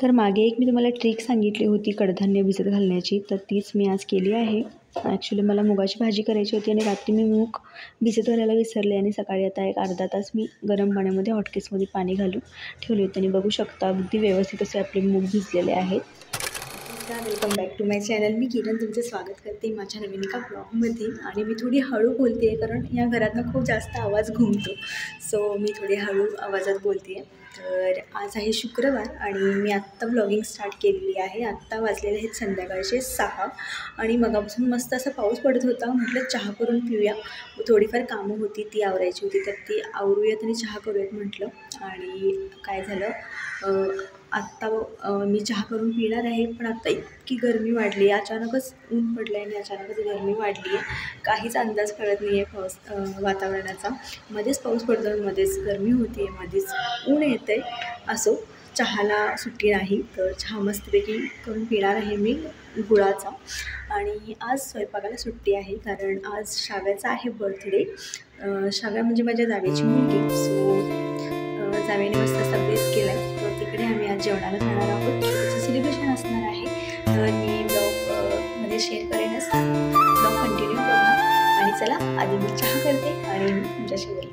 तर मागे एक मी तुम्हाला ट्रिक सांगितली होती कडधान्य भिजत घालण्याची, तर तीच मी आज केली आहे. ॲक्च्युली मला मुगाची भाजी करायची होती आणि रात्री मी मूग भिजत घालायला विसरले आणि सकाळी आता एक अर्धा तास मी गरम पाण्यामध्ये हॉटकेसमध्ये पाणी घालून ठेवले होते आणि बघू शकता अगदी व्यवस्थित असे आपले मूग भिजलेले आहेत. Welcome back to my channel. मी किरण तुमचं स्वागत करते माझ्या नवीन एका ब्लॉगमध्ये. आणि मी थोडी हळू बोलते आहे कारण या घरातनं खूप जास्त आवाज घुमतो, सो मी थोडी हळू आवाजात बोलते आहे. तर आज आहे शुक्रवार आणि मी आत्ता ब्लॉगिंग स्टार्ट केलेली आहे. आत्ता वाजलेले आहेत संध्याकाळचे 6 आणि मगापासून मस्त असा पाऊस पडत होता. म्हटलं चहा करून पिऊया. थोडीफार कामं होती ती आवरायची होती, तर ती आवरूयात आणि चहा करूयात म्हटलं. आणि काय झालं, आत्ता मी चहा करून पिणार आहे, पण आत्ता इतकी गरमी वाढली आहे. अचानकच ऊन पडलं आहे आणि अचानकच गरमी वाढली आहे. काहीच अंदाज कळत नाही आहे वातावरणाचा. मध्येच पाऊस पडतो, मध्येच गरमी होते, मध्येच ऊन येतं आहे. असो, चहाला सुट्टी नाही, तर चहा मस्तपैकी करून पिणार आहे मी गुळाचा. आणि आज स्वयंपाकाला सुट्टी आहे कारण आज शाव्याचा आहे बर्थडे. शाव्या म्हणजे माझ्या जावेची मुलगी. सो जावेने मस्त असा बेस केला आहे, तर तिकडे आम्ही आज जेवणाला जाणार आहोत. त्याचं सेलिब्रेशन असणार आहे, तर मी ब्लॉग मध्ये शेअर करेनच. ब्लॉग कंटिन्यू बघा. आणि चला आधी मी चहा करते आणि मी तुमच्याशी बोलते.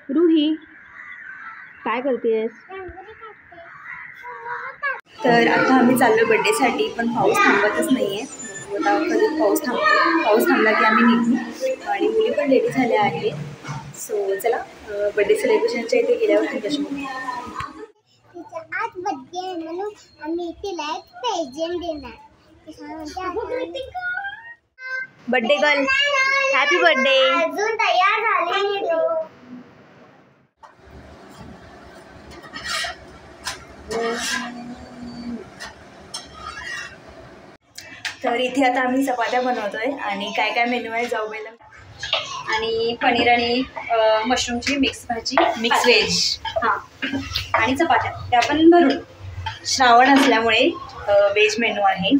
रुही, काय करतेस? तर आता आम्ही चाललो बड्डेसाठी, पण पाऊस थांबतच नाही आहे. आता कधी पाऊस थांबतो, पाऊस थांबला की आम्ही निघू. आणि मुली पण रेडी झाल्या आहेत. सो चला बड्डे सेलिब्रेशनच्या इथे गेल्यावर तुमच्याशी आज बर्थडे आहे म्हणून आम्ही तिला एक प्रेझेंट देणार. Birthday girl, happy birthday. अजून तयार झाले नाही तो. तर इथे आता आम्ही चपात्या बनवतोय आणि काय काय मेनू आहे जाऊबाईला. आणि पनीर आणि मशरूमची मिक्स भाजी, मिक्स व्हेज, हां, आणि चपात्या त्या पण भरून. श्रावण असल्यामुळे व्हेज मेनू आहे.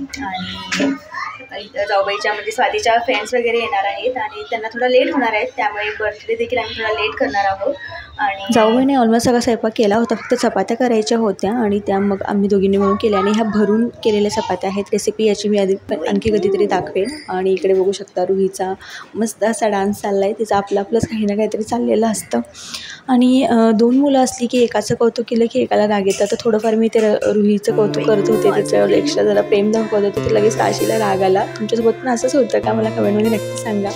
आणि इथं जाऊबाईच्या म्हणजे स्वातीच्या फ्रेंड्स वगैरे येणार आहेत आणि त्यांना थोडा लेट होणार आहेत, त्यामुळे बर्थडे देखील आम्ही थोडा लेट करणार आहोत. आणि जाऊबाईने ऑलमोस्ट सगळा स्वयंपाक केला होता, फक्त चपात्या करायच्या होत्या आणि त्या मग आम्ही दोघींनी मिळून केल्या. आणि ह्या भरून केलेल्या चपात्या आहेत. रेसिपी याची मी आधी आणखी कधीतरी दाखवेन. आणि इकडे बघू शकता रुहीचा मस्त असा डान्स चालला आहे. तिचं आपलं आपलंच काही ना काहीतरी चाललेलं असतं. आणि 2 मुलं असली की एकाचं कौतुक केलं की एकाला राग येतं. तर थोडंफार मी ते रुहीचं कौतुक करत होते, त्याच्यावर एक्स्ट्रा जरा प्रेम दाखवत होते, तर लगेच काशीला राग आला. तुमच्यासोबत पण असंच होतं का? मला कमेंटमध्ये नक्की सांगा.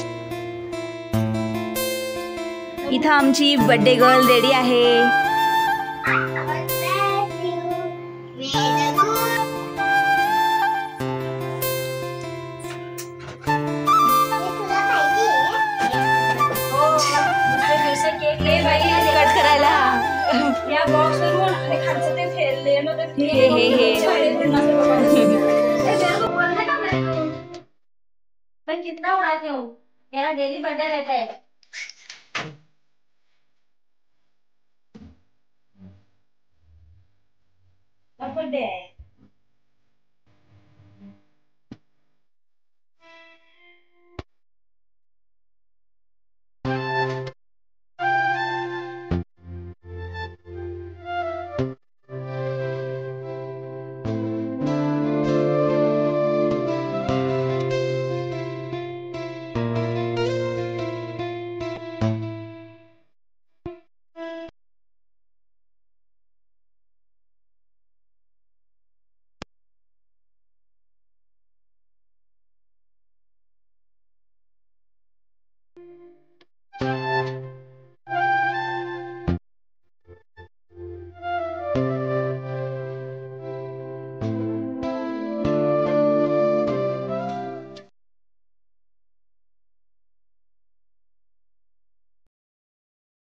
इथं आमची बर्थडे गर्ल रेडी आहे. कट करायला या बॉक्सवरून आणि खालचं ते फेरले ना, तर पण कितना उड़ाते हो यार, डेली बर्थडे रहता है. बर्थडे आहे.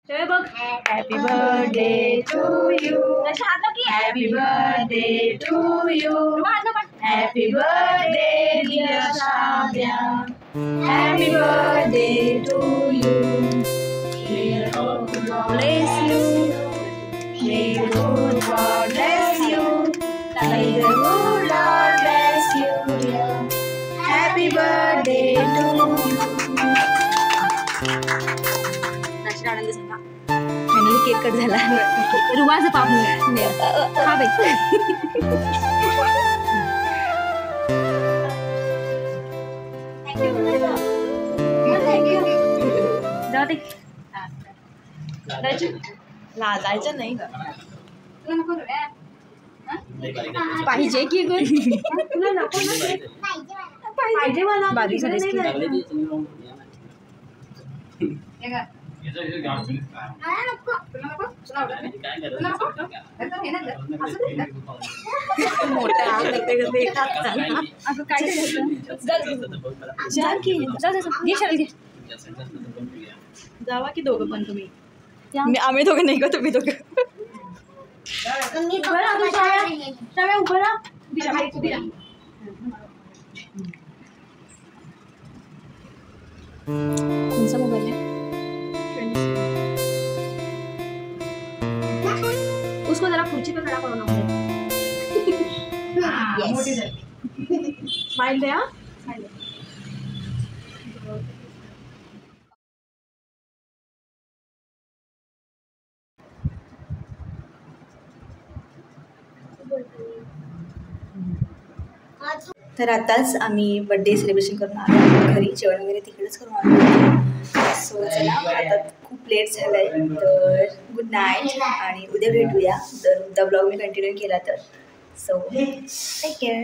चल बघ. Happy birthday to you. Happy birthday to you. Happy birthday dear Shadya. Happy birthday to you. May God bless you. May the good God bless you. May the good Lord bless you, dear. Happy birthday to you. आनंद झाला. Finally cake cut झाला. रुमाचं पाप हा बाई. जाऊ दे. लाजायचं नाही का पाहिजे की तुला नको पाहिजे मला बारीक झालीस की जावा की दोघं पण तुम्ही. आम्ही दोघं नाही का तुम्ही दोघं. कोणचा मोबाईल आहे उसको जरा खुर्ची पे खड़ा करो ना. स्माइल दे. तर आताच आम्ही बड्डे सेलिब्रेशन करून आलो घरी. जेवण वगैरे तिकडेच करून आलो. सो चला आता खूप लेट झालं आहे तर गुड नाईट आणि उद्या भेटूया जर द ब्लॉग मी कंटिन्यू केला तर. So take care.